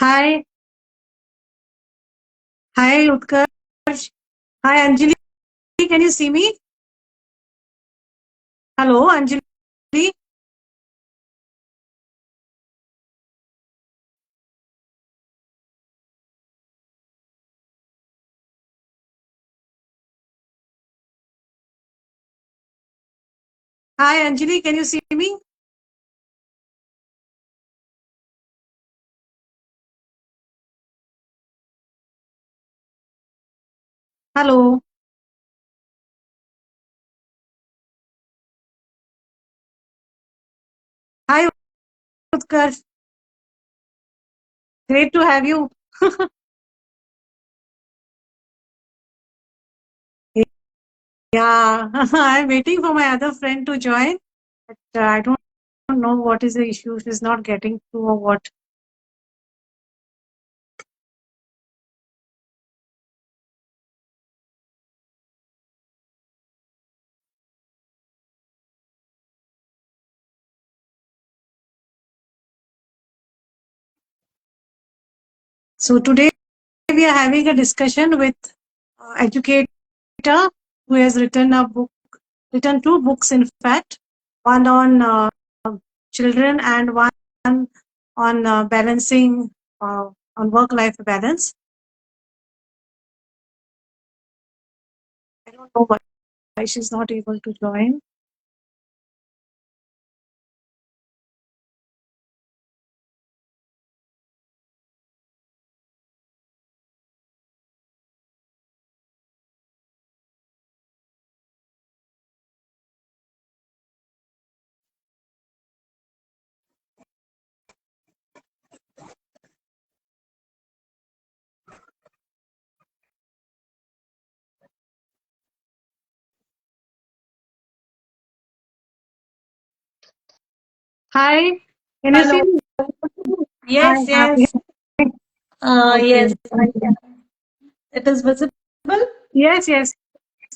Hi, hi Utkarsh. Hi Anjali, can you see me? Hello Anjali. Hi Anjali, can you see me? Hello. Hi Utkarsh. Great to have you. Yeah, I'm waiting for my other friend to join, but I don't know what is the issue. She's not getting through or what. So today we are having a discussion with educator who has written two books in fact, one on children and one on balancing on work-life balance. I don't know why she's not able to join. Hi, can you see Hello. me? Hi, Yes, happy. yes. Yes, Okay. I can. It is visible. Yes,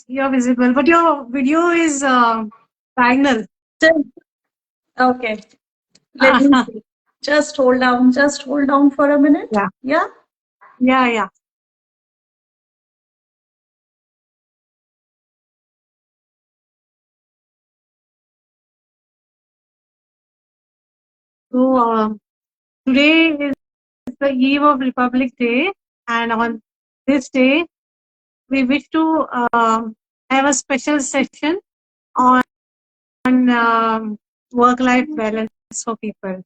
you're visible, but your video is diagonal. Still- Okay. Let me see. Just hold down. Just hold down for a minute. Yeah, Yeah. yeah. So today is the eve of Republic Day, and on this day, we wish to have a special session on work-life balance for people.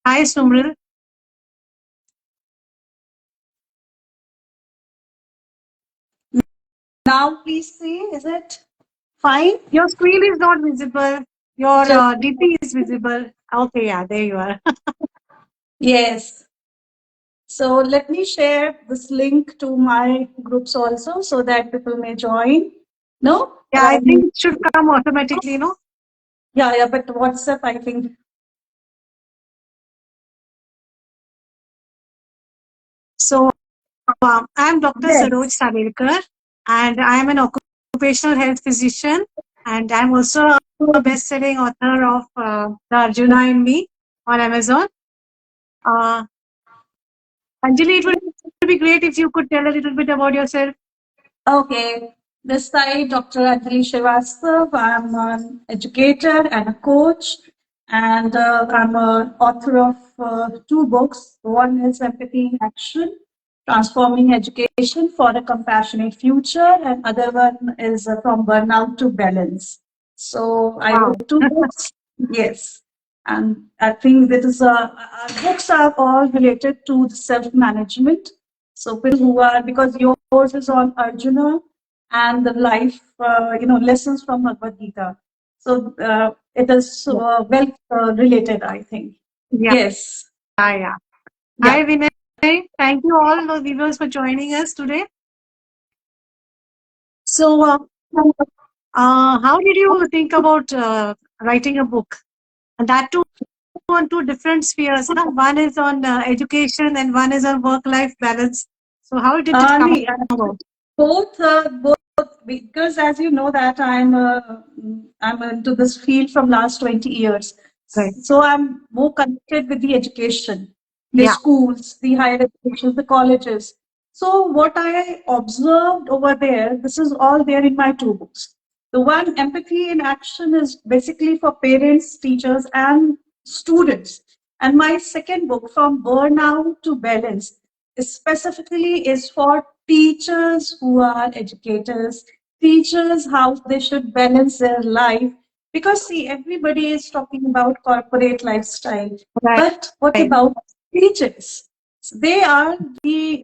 Hi, Sumril. Now, please see. Is it fine? Your screen is not visible. Your Just DP is visible. Okay, yeah, there you are. yes. So let me share this link to my groups also so that people may join. No? Yeah, I think it should come automatically, no? Yeah. But WhatsApp, I think. So, I'm Dr. Saroj Yes. Salirkar, and I'm an occupational health physician, and I'm also a best-selling author of The Arjuna in Me on Amazon. Uh, Anjali, it would be great if you could tell a little bit about yourself. Okay, this side, Dr. Anjali Srivastava. I'm an educator and a coach, and I'm an author of two books. One is Empathy in Action, Transforming Education for a Compassionate Future, and other one is From Burnout to Balance. So I Wow. wrote two books. Yes. And I think that is our books are all related to the self-management. So people who are, because yours is on Arjuna and the life, lessons from Bhagavad Gita. So it is well related, I think. Yeah, Yes. yeah. Yeah. Hi, Vinay. Thank you all the viewers for joining us today. So, how did you think about writing a book? And that too on two different spheres. No? One is on education and one is on work-life balance. So, how did it come Nee, about? both, because as you know that I'm into this field from last 20 years. Right. So I'm more connected with the education. the schools, the higher education, the colleges. So what I observed over there, this is all there in my two books. The one, Empathy in Action, is basically for parents, teachers, and students. And my second book, From Burnout to Balance, specifically is for teachers who are educators, teachers how they should balance their life. Because see, everybody is talking about corporate lifestyle, but what Right. about teachers? They are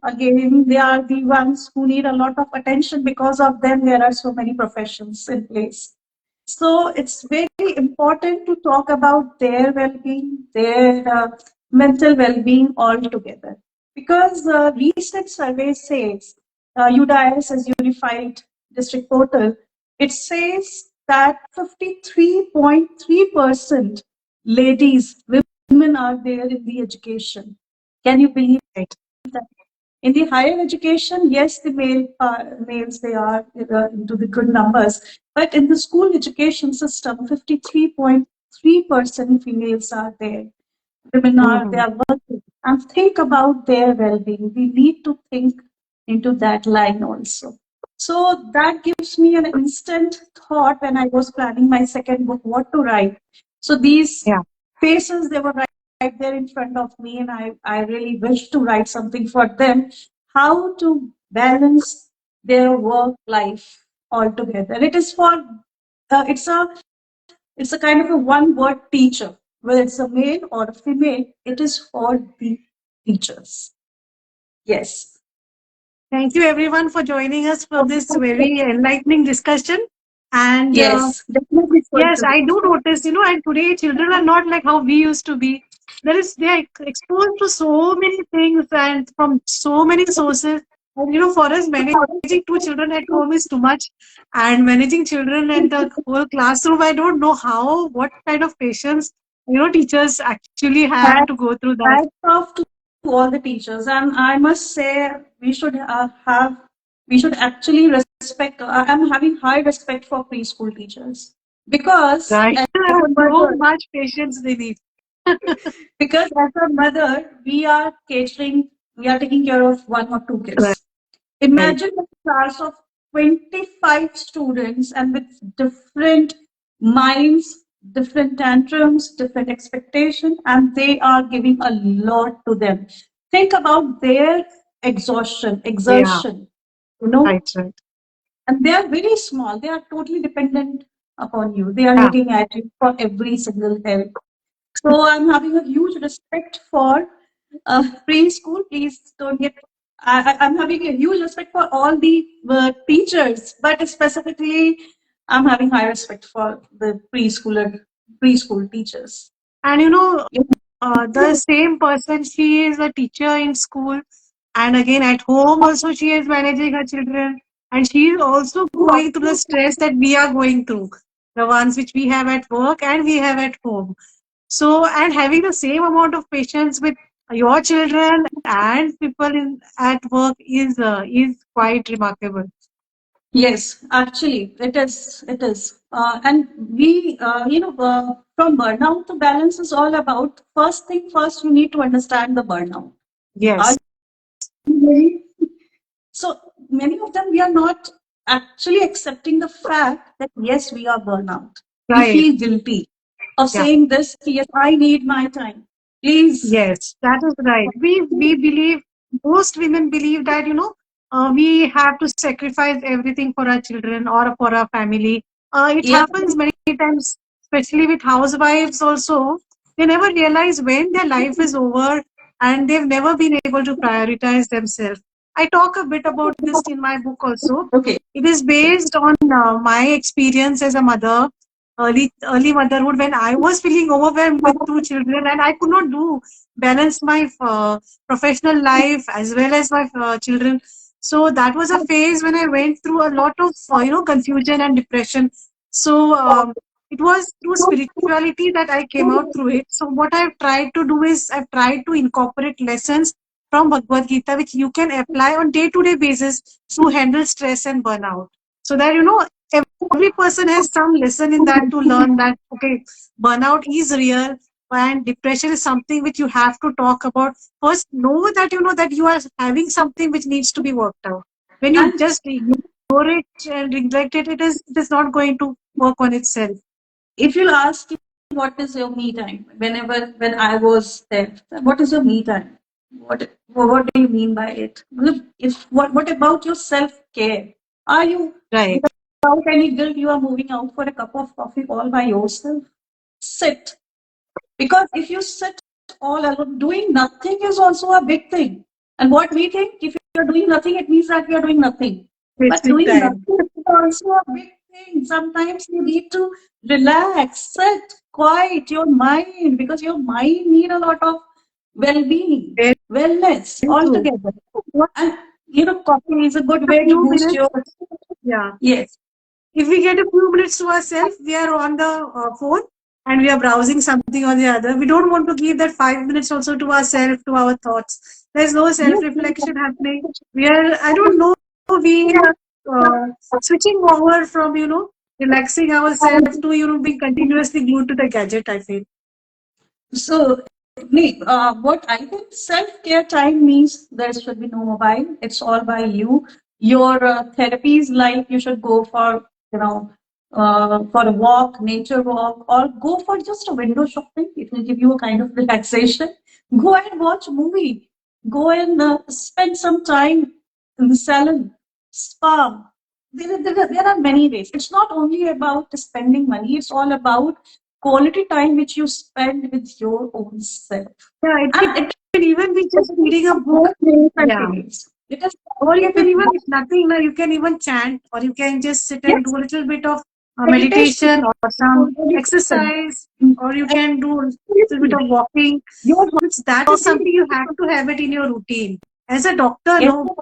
again, they are the ones who need a lot of attention. Because of them, there are so many professions in place. So it's very important to talk about their well-being, their mental well-being altogether. Because recent survey says, UDIS as Unified District Portal, it says that 53.3% ladies, women are there in the education. Can you believe Right. that? In the higher education, yes, the males they are into the good numbers, but in the school education system, 53.3% females are there. Women are they Mhm. are working, and think about their well-being. We need to think into that line also. So that gives me an instant thought when I was planning my second book, what to write. So these Yeah. faces, they were right there in front of me, and I really wish to write something for them, how to balance their work life altogether. It is for it's a kind of a one word teacher, whether it's a male or a female, it is for the teachers. Yes. Thank you everyone for joining us for this very enlightening discussion. And Yes, definitely it's going yes, to be. I do notice, and today children are not like how we used to be. They are exposed to so many things and from so many sources. And for us, managing two children at home is too much. And managing children and the whole classroom, I don't know what kind of patience, teachers actually have to go through that. Hats off to all the teachers, and I must say we should actually respect. I'm having high respect for preschool teachers because Right. as a So mother, much patience they need. because as a mother, we are taking care of one or two kids. Right. Imagine a class of 25 students and with different minds, different tantrums, different expectation, and they are giving a lot to them. Think about their exhaustion, Yeah. exertion, you know, Right. Right. and they are very small. They are totally dependent upon you. They are Yeah. looking at you for every single help. So I'm having a huge respect for preschool. Please don't get. I'm having a huge respect for all the teachers, but specifically, I'm having high respect for the preschool teachers. And Yeah. the same person, she is a teacher in school, and again at home also she is managing her children, and she is also going through the stress that we are going through, the ones which we have at work and we have at home. So, and having the same amount of patience with your children and people at work is quite remarkable. Yes, actually, it is. It is. And we, from burnout to balance is all about first thing first, you need to understand the burnout. Are Yes. you ready? So many of them, we are not actually accepting the fact that yes, we are burnout. We Right. feel guilty of Yeah. saying this, yes, I need my time. Please. Yes, that is right. We believe, most women believe that we have to sacrifice everything for our children or for our family. It Yeah. happens many times, especially with housewives. Also, they never realize when their life is over, and they've never been able to prioritize themselves. I talk a bit about this in my book also. Okay. It is based on my experience as a mother, early motherhood, when I was feeling overwhelmed with two children and I could not do balance my professional life as well as my children. So that was a phase when I went through a lot of confusion and depression. So it was through spirituality that I came out through it. So what I've tried to do is I've tried to incorporate lessons from Bhagavad Gita which you can apply on day-to-day basis to handle stress and burnout. So that every person has some lesson in that to learn that okay, burnout is real. and depression is something which you have to talk about. First, know that you know that you are having something which needs to be worked out. When you And just ignore it and neglect it, it is not going to work on itself. if you'll ask me what is your me time, when I was there, what is your me time? What do you mean by it? Look, if what about your self care? Are you Right. without any guilt? You are moving out for a cup of coffee all by yourself. Sit, because if you sit all alone, doing nothing is also a big thing. And what we think, if you're doing nothing, it means that you're doing nothing. But Wasting doing time. nothing is also a big thing. Sometimes you need to relax, sit, quiet your mind, because your mind need a lot of well-being, Very wellness true. altogether. What And coffee is a good a way to few boost minutes. your, Yeah. yes. If we get a few minutes to ourselves, we are on the phone and we are browsing something or the other. We don't want to give that 5 minutes also to ourselves, to our thoughts. There's no self Yes. reflection happening. We are, I don't know, we are switching over from, relaxing ourselves to, being continuously glued to the gadget, I feel. So, what I think self-care time means there should be no mobile. It's all by you. Your therapies, like you should go for, for a walk, nature walk, or go for just a window shopping. It will give you a kind of relaxation. Go and watch a movie. Go and spend some time in the salon, spa. There are many ways. It's not only about spending money. It's all about quality time which you spend with your own self. Yeah, it And it can even be just reading a is book. both ways and Yeah. ways. It is Or you can with even, both. if nothing, you can even chant, or you can just sit and Yes, do a little bit of meditation, meditation or some meditation. exercise, or you can do a little bit Absolutely. of walking. Your Which that is hobby. something you have to have it in your routine. As a doctor, Yes, no,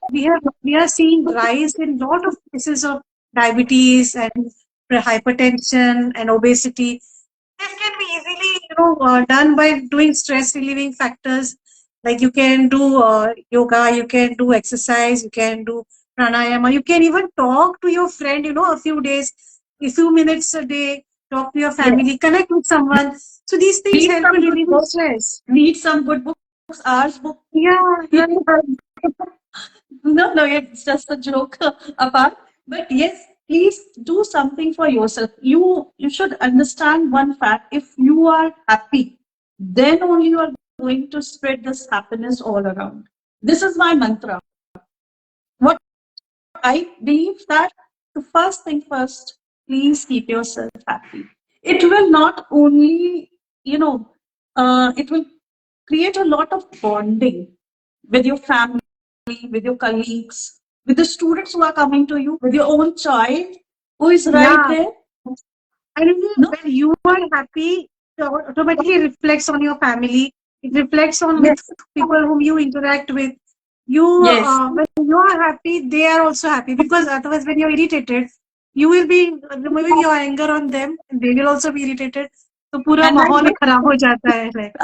we are seeing rise in lot of cases of diabetes and hypertension and obesity. This can be easily, done by doing stress relieving factors. Like you can do yoga, you can do exercise, you can do pranayama, you can even talk to your friend, a few days, a few minutes a day, talk to your yes. family, connect with someone. So these things Read help in some good relieving books. stress. Read some good books. Ours book. Yeah, right. No, no, it's just a joke apart. But yes, please do something for yourself. You should understand one fact. If you are happy, then only you are going to spread this happiness all around. This is my mantra. What I believe that the first thing first, please keep yourself happy. It will not only, it will create a lot of bonding with your family, with your colleagues, with the students who are coming to you, with your own child who is right Yeah. there. And No? when you are happy, it automatically reflects on your family. It reflects on with Yes. people whom you interact with. Yes. When you are happy, they are also happy, because otherwise, when you're irritated, you will be removing your anger on them, and they will also be irritated. तो पूरा And माहौल खराब हो जाता है like.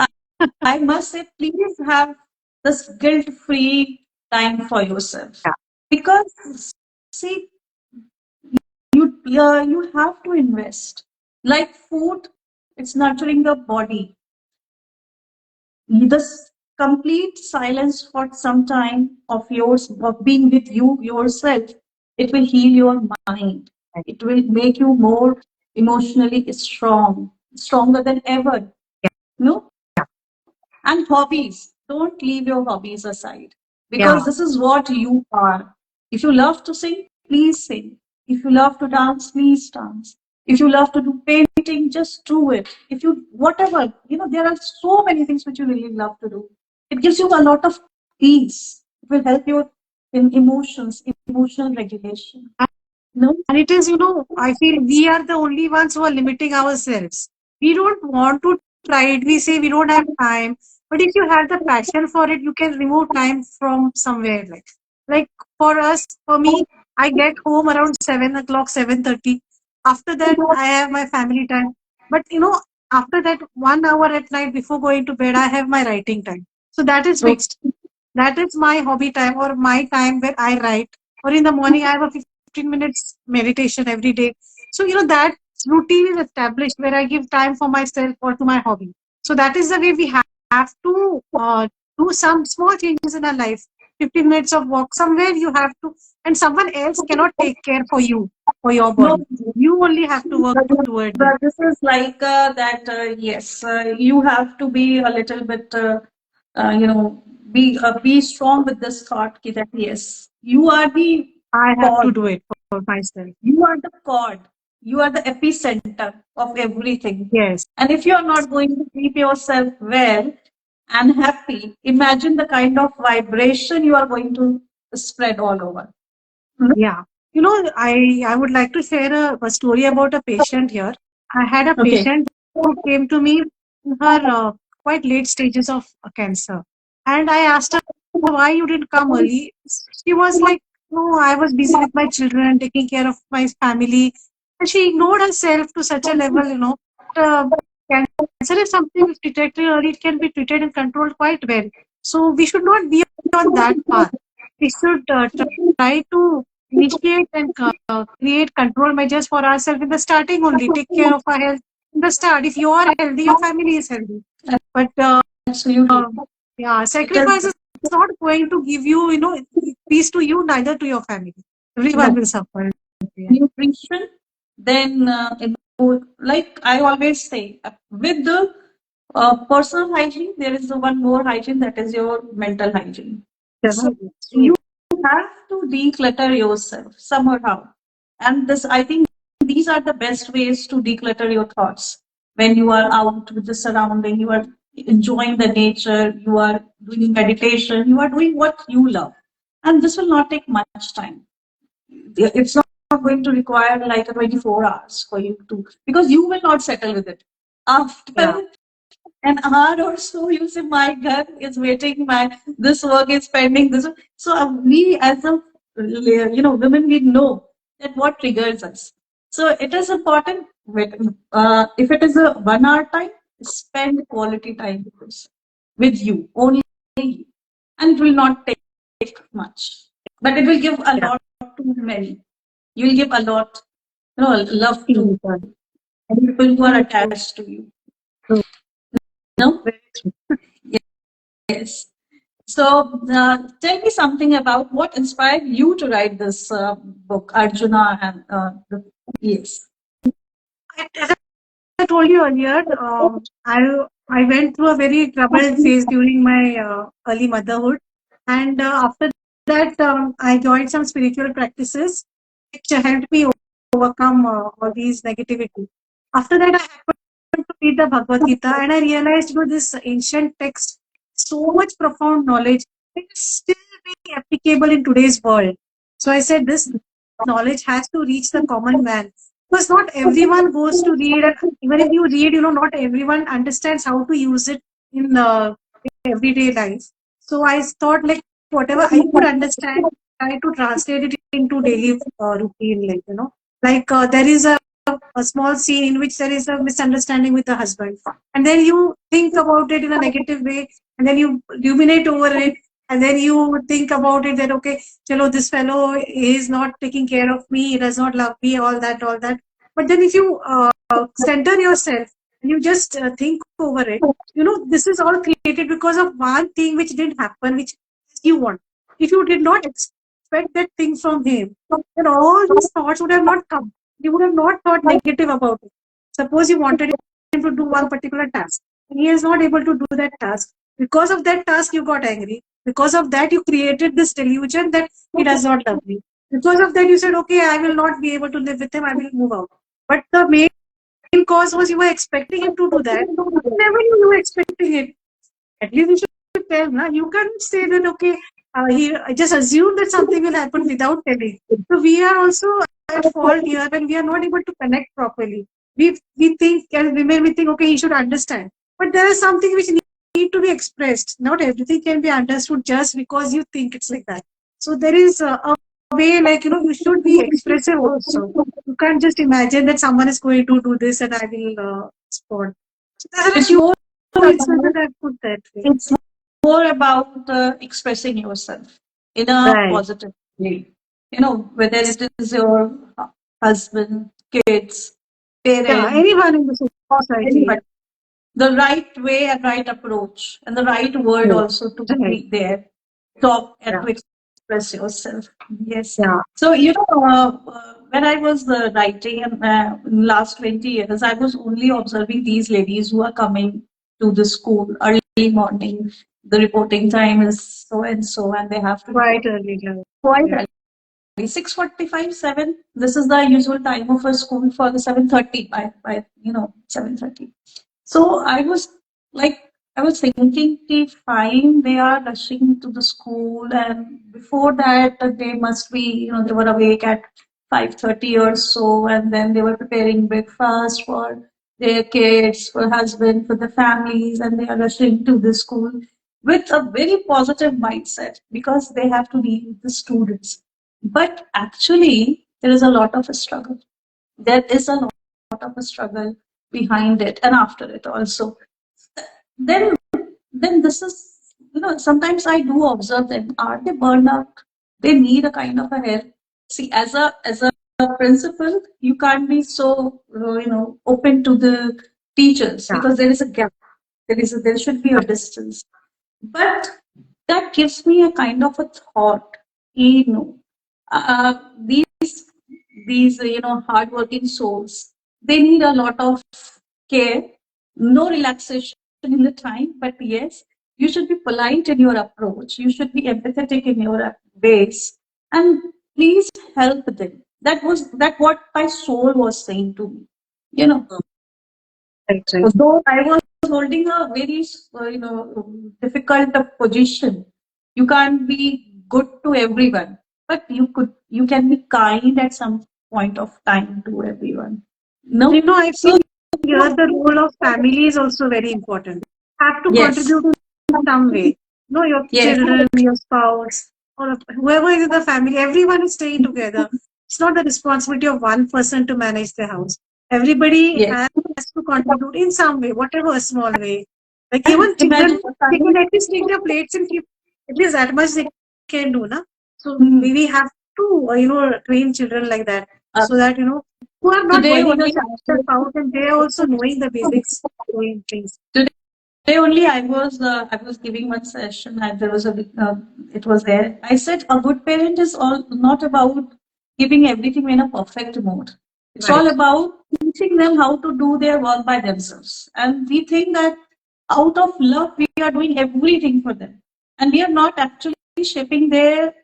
I must say, please have this guilt free time for yourself. Because, see, you have to invest. Like food, it's nurturing the body. This complete silence for some time of yours, of being with you yourself, it will heal your mind. It will make you more emotionally strong, stronger than ever. No? And hobbies, don't leave your hobbies aside, Yeah, because this is what you are. If you love to sing, please sing. If you love to dance, please dance. If you love to do painting, just do it. If you, whatever, there are so many things which you really love to do. It gives you a lot of peace. It will help you in emotions, emotional regulation. No? and it is, I feel we are the only ones who are limiting ourselves. We don't want to try it. We say we don't have time. But if you have the passion for it, you can remove time from somewhere. Like for us, for me, I get home around 7 o'clock, 7:30. After that, I have my family time. But after that 1 hour at night before going to bed, I have my writing time. So that is So, fixed. That is my hobby time, or my time where I write. Or in the morning, I have a 15 minutes meditation every day. So, that routine is established where I give time for myself or to my hobby. So that is the way we have to do some small changes in our life. 15 minutes of walk somewhere you have to, and someone else cannot take care for you, for your No, body. You only have to work towards it. but this is like that. Yes, you have to be a little bit, be strong with this thought that yes, you are the I have to cord. do it for myself. You are the cord. You are the epicenter of everything. Yes. And if you are not going to keep yourself well and happy, imagine the kind of vibration you are going to spread all over. Yeah. I would like to share a story about a patient here. I had a Okay. patient who came to me in her quite late stages of cancer. And I asked her why you didn't come early. She was like, no, I was busy with my children, taking care of my family. And she ignored herself to such a level, Uh, Cancer is something, if detected early, it can be treated and controlled quite well. So we should not be on that path. We should try to initiate and create control measures for ourselves in the starting only. Take care of our health in the start. If you are healthy, your family is healthy. But Absolutely. yeah, It is sacrifice is not going to give you, peace to you, neither to your family. Everyone no will suffer. Yeah. nutrition. Then, like I always say, with the personal hygiene, there is the one more hygiene that is your mental hygiene. So Definitely. you have to declutter yourself somehow. And this, I think these are the best ways to declutter your thoughts. When you are out with the surrounding, you are enjoying the nature, you are doing meditation, you are doing what you love. And this will not take much time. It's not going to require like a 24 hours for you to, because you will not settle with it. Yeah. After an hour or so, you say, my God is waiting, my this work is pending. This so we as a women, we know that what triggers us. So it is important. If it is a 1 hour time, spend quality time with you only, you. And it will not take much, but it will give a Yeah. lot to many. You will give a lot, love In to return. people who are attached to you. True. No, Very true. yes. So, tell me something about what inspired you to write this book, Arjuna, and yes. As I told you earlier, I went through a very troubled phase during my early motherhood, and after that, I joined some spiritual practices, which helped me overcome all these negativity. After that, I happened to read the Bhagavad Gita, and I realized, this ancient text, so much profound knowledge, it is still being applicable in today's world. So I said, this knowledge has to reach the common man, because not everyone goes to read, and even if you read, not everyone understands how to use it in everyday life. So I thought, like, whatever I could understand, try to translate it into daily routine, like there is a small scene in which there is a misunderstanding with the husband, and then you think about it in a negative way, and then you ruminate over it, and then you think about it that, okay, chalo, this fellow is not taking care of me, he does not love me, all that. But then if you center yourself and you just think over it, this is all created because of one thing which didn't happen, which you want. If you did not expect that thing from him, then all these thoughts would have not come. You would have not thought negative about it. Suppose you wanted him to do one particular task, and he is not able to do that task. Because of that task, you got angry. Because of that, you created this delusion that he does not love me. Because of that, you said, okay, I will not be able to live with him, I will move out. But the main cause was you were expecting him to do that. Never you were expecting it. At least you should tell. Na? You can't say that, okay, he I just assume that something will happen without telling. So we are also at fault here when we are not able to connect properly. We think, as women, we think, okay, he should understand. But there is something which need to be expressed. Not everything can be understood just because you think it's like that. So there is a way, like, you should be expressive also. You can't just imagine that someone is going to do this and I will respond. So there are a It's few more instances I put that way. it's more about expressing yourself in a Right. positive way. Whether it is your husband, kids, Yeah, parents, anyone in the or society. anybody. Yeah. the right way and right approach and the right word Yes. also to Right. be there, talk and Yeah. to express yourself. Yes. Yeah. So, when I was writing in last 20 years, I was only observing these ladies who are coming to the school early morning. The reporting time is so and so, and they have to Quite report early. Yeah. quite Yeah. early. 6:45, 7. This is the usual time of a school for the 7:30 by 7:30. So I was like, I was thinking, okay, fine, they are rushing to the school, and before that, they must be, they were awake at 5:30 or so, and then they were preparing breakfast for their kids, for husband, for the families, and they are rushing to the school with a very positive mindset because they have to deal with the students. But actually, there is a lot of a struggle. There is a lot of a struggle behind it and after it also. Then, then this is, sometimes I do observe them. Are they burned out? They need a kind of a help. See, as a principal, you can't be so open to the teachers Yeah. because there is a gap. There should be a distance. But that gives me a kind of a thought. Uh, these hardworking souls, they need a lot of care, no relaxation in the time, but yes, you should be polite in your approach, you should be empathetic in your ways, and please help them. That what my soul was saying to me, you know Right. Right. though I was holding a very difficult position. You can't be good to everyone, but you can be kind at some point of time to everyone. No, I so feel here the role of family is also very important. Have to yes, contribute in some way. Your yes, children, your spouse, or whoever is in the family, everyone is staying together. It's not the responsibility of one person to manage the house. Everybody yes. has to contribute in some way, whatever a small way. Like And even children, imagine the they family. can at least take their plates and keep at least that much they can do, na? So Hmm. we have to, train children like that Uh, so that, who are not today burning only themselves out and they are also knowing the basics doing things. Today only I was giving one session and there was it was there. I said a good parent is all not about giving everything in a perfect mode. It's all Right. about teaching them how to do their work by themselves. And we think that out of love we are doing everything for them, and we are not actually shaping their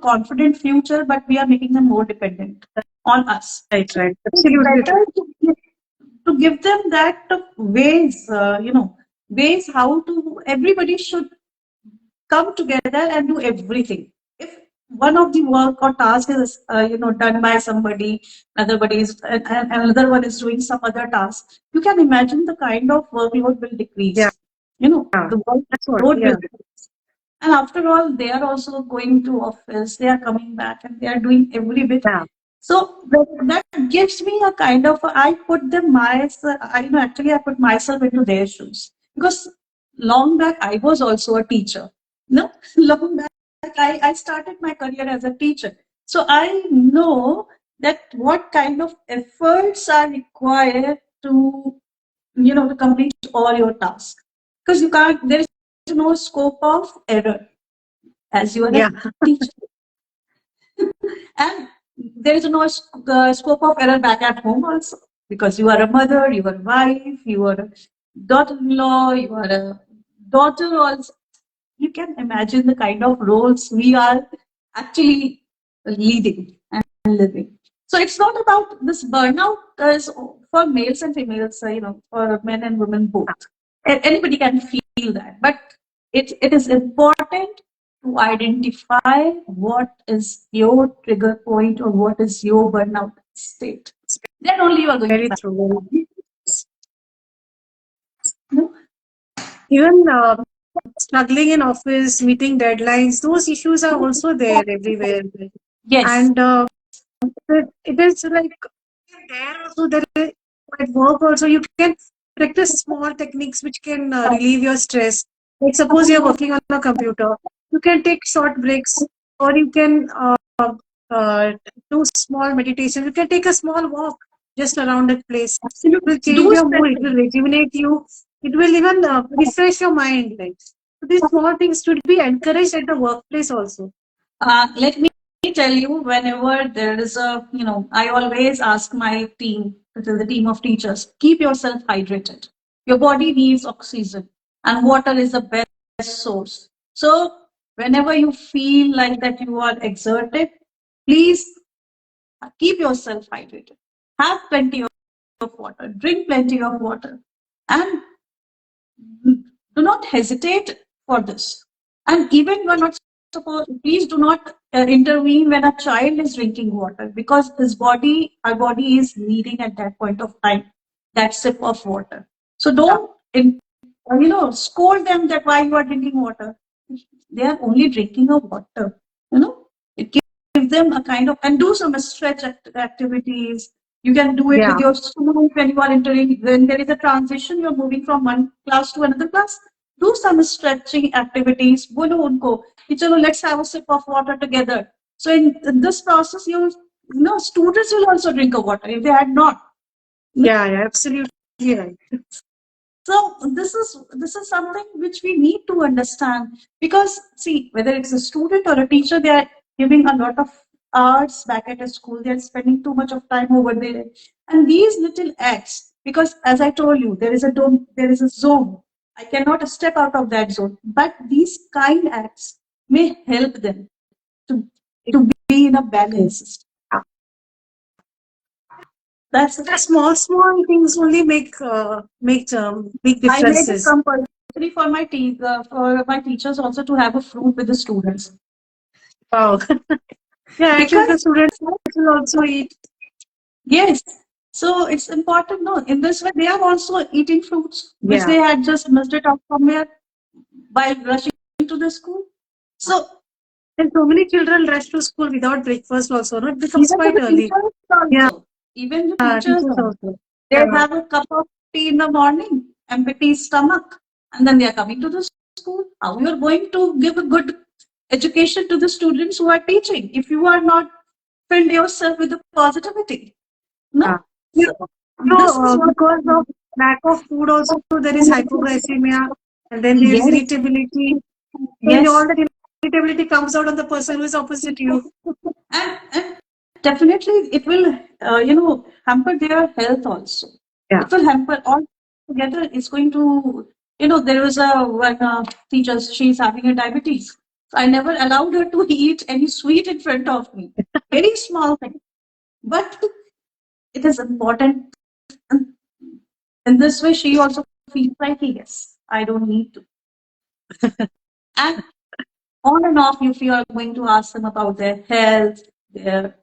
confident future, but we are making them more dependent on us. Right, right. It's Absolutely true. better to give them that ways, ways how to, everybody should come together and do everything. If one of the work or task is, done by somebody, and another one is doing some other task, you can imagine the kind of workload will Yeah, decrease. The that's what. workload Yeah, will decrease. And after all, they are also going to office, they are coming back and they are doing every bit. yeah, So that gives me a kind of, I put them actually I put myself into their shoes because long back I was also a teacher. No, long back I started my career as a teacher. So I know that what kind of efforts are required to complete all your tasks. Because there is no scope of error as you are a yeah. teacher. And there is no scope of error back at home also because you are a mother, you are a wife, you are a daughter-in-law, you are a daughter also. You can imagine the kind of roles we are actually leading and living. So it's not about this burnout is for males and females, for men and women both. Anybody can feel that, but it is important to identify what is your trigger point or what is your burnout state. Then only you are going to Very back. true. No? Even struggling in office, meeting deadlines, those issues are also there everywhere. Yes. And it is like there also there is at work also you can practice small techniques which can relieve your stress. Like suppose you're working on a computer, you can take short breaks or you can uh, do small meditation. You can take a small walk just around that place. It will Absolutely. change Do your mood. It will stretching. rejuvenate you. It will even refresh your mind. Like, so these small things should be encouraged at the workplace also. Let me tell you, whenever there is a, I always ask my team, the team of teachers, keep yourself hydrated. Your body needs oxygen, and water is the best source. So, whenever you feel like that you are exerted, please keep yourself hydrated. Have plenty of water, drink plenty of water, and do not hesitate for this. And even you are not supposed, please do not intervene when a child is drinking water, because our body is needing at that point of time that sip of water. So don't, scold them that why you are drinking water. They are only drinking a water. It gives them a kind of, and do some stretch activities. You can do it with Yeah. your students when you are entering, when there is a transition, you're moving from one class to another class. Do some stretching activities. बोलो उनको कि चलो let's have a sip of water together. So in this process, students will also drink a water if they had not. Yeah, absolutely right. So this is something which we need to understand, because see, whether it's a student or a teacher, they are giving a lot of hours back at a school. They are spending too much of time over there, and these little acts. Because as I told you, there is a dome, there is a zone. I cannot step out of that zone, but these kind acts may help them to to be in a balanced system. That's The small things only make big I made it differences. compulsory for my teachers also to have a fruit with the students, Wow. Yeah, actually the because students will also eat. yes, so it's important. No, in this way they are also eating fruits which Yeah. they had just missed it out somewhere by rushing to the school. So And so many children rush to school without breakfast also. No? It becomes even to quite the early. teachers Yeah, also, even the teachers teachers also, also. they Yeah. have a cup of tea in the morning, empty stomach, and then they are coming to the school. How you are going to give a good education to the students who are teaching if you are not filled yourself with the positivity? Yeah. No. You So this is what. because of lack of food also there is hypoglycemia, and then there is Yes, irritability. Then yes, all that irritability comes out on the person who is opposite you. and definitely it will hamper their health also. Yeah. It will hamper all together. It's going to, there was a one teacher, she's having a diabetes. So I never allowed her to eat any sweet in front of me. Very small thing, but it is important. And in this way, she also feels like, yes, I don't need to. And on and off, if you are going to ask them about their health,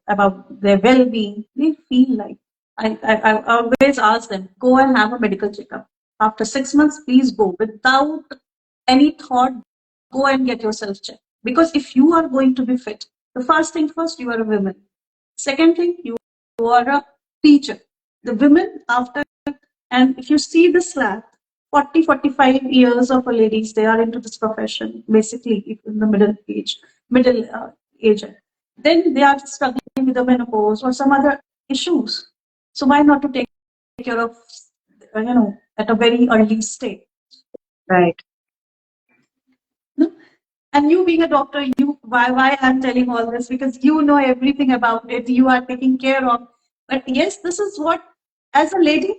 about their well-being, they feel like, I always ask them, go and have a medical checkup. After 6 months, please go without any thought. Go and get yourself checked, because if you are going to be fit, the first thing first, you are a woman. Second thing, you are a teacher. The women after, and if you see the slab, 40-45 years of a ladies, they are into this profession, basically in the middle age. Then they are struggling with the menopause or some other issues. So why not to take care of, at a very early stage? Right. No? And you being a doctor, why I'm telling all this, because you know everything about it, you are taking care of. But yes, this is what, as a lady,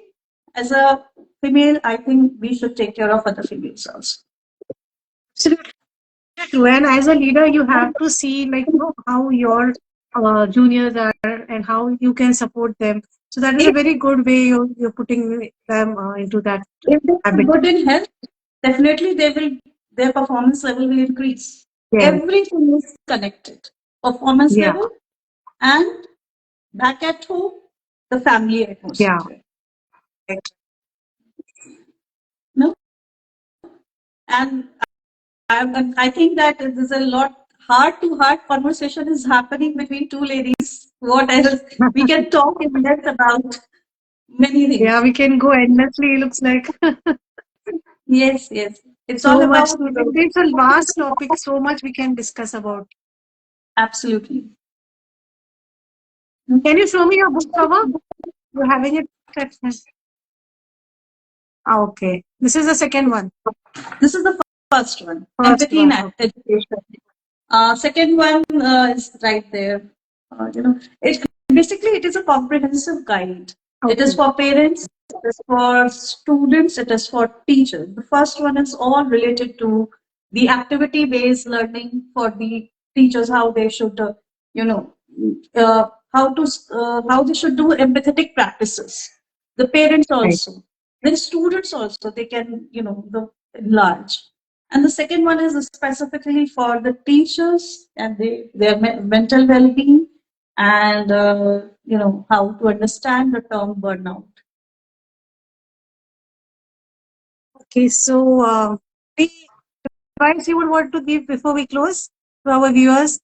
as a female, I think we should take care of other females also. Absolutely true. And as a leader, you have to see like how your juniors are and how you can support them. So that is a If, very good way you're putting them into that if they are habit. good in health, definitely their performance level will increase. Yeah. Everything is connected. Performance Yeah. level and back at home, the family Yeah. atmosphere. No? And I think that there's a lot heart to heart conversation is happening between two ladies. What else? We can talk in depth about many Yeah, things. we can go endlessly, looks like. Yes, yes. It's all So much. about It's a vast topic, so much we can discuss about. absolutely. Can you show me your book cover? You're having it. Okay. This is the second one. This is the first one, First empathy in one. Okay. education. Second one is right there. It basically it is a comprehensive guide. It is Okay. for parents, it is for students, it is for teachers. The first one is all related to the activity-based learning for the teachers, how they should, you know, how they should do empathetic practices. The parents Right. also, then students also, they can, enlarge. And the second one is specifically for the teachers and their mental well-being, and how to understand the term burnout. Okay. So, any advice you would want to give before we close to our viewers?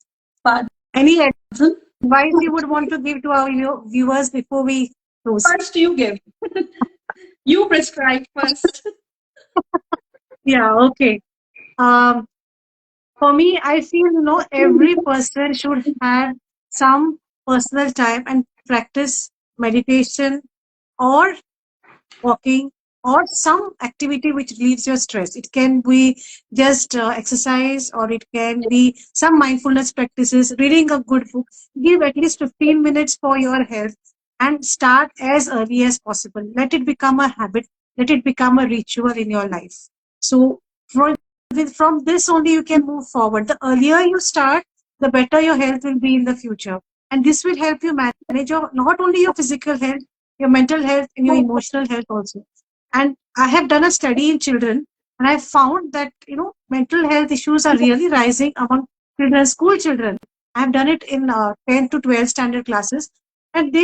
Any Pardon? advice you would want to give to our viewers before we close? First, you give. You prescribe first. Yeah. Okay. Um, for me, I feel every person should have some personal time and practice meditation or walking or some activity which relieves your stress. It can be just exercise, or it can be some mindfulness practices, reading a good book. Give at least 15 minutes for your health and start as early as possible. Let it become a habit, let it become a ritual in your life. So, from this only you can move forward. The earlier you start, the better your health will be in the future. And this will help you manage not only your physical health, your mental health and your emotional health also. And I have done a study in children, and I found that mental health issues are really rising among children, school children. I have done it in 10 to 12 standard classes, and they